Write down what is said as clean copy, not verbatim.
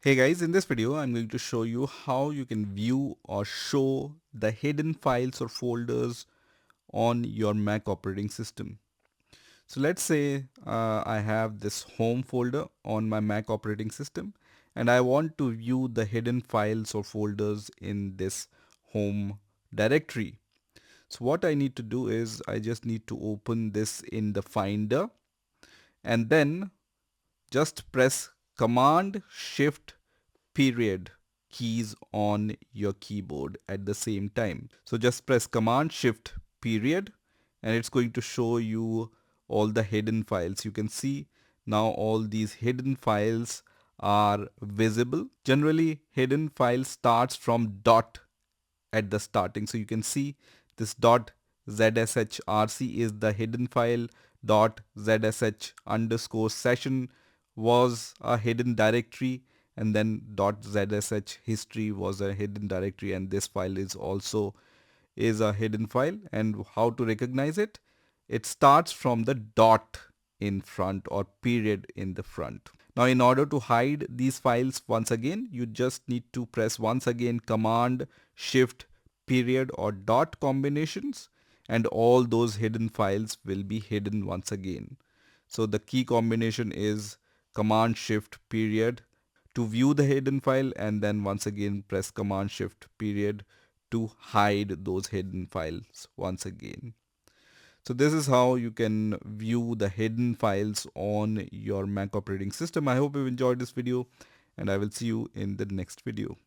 Hey guys, in this video I'm going to show you how you can view or show the hidden files or folders on your Mac operating system. So let's say I have this home folder on my Mac operating system and I want to view the hidden files or folders in this home directory. So what I need to do is I just need to open this in the Finder and then just press Command Shift period keys on your keyboard at the same time. So just press Command Shift period and it's going to show you all the hidden files. You can see now all these hidden files are visible. Generally, hidden file starts from dot at the starting. So you can see this dot zshrc is the hidden file. Dot zsh underscore session was a hidden directory, and then dot zsh history was a hidden directory, and this file is also is a hidden file. And how to recognize it? It starts from the dot in front or period in the front. Now in order to hide these files once again, you just need to press once again Command Shift period or dot combinations, and all those hidden files will be hidden once again. So the key combination is Command Shift period to view the hidden file, and then once again press Command Shift period to hide those hidden files once again. So this is how you can view the hidden files on your Mac operating system. I hope you enjoyed this video and I will see you in the next video.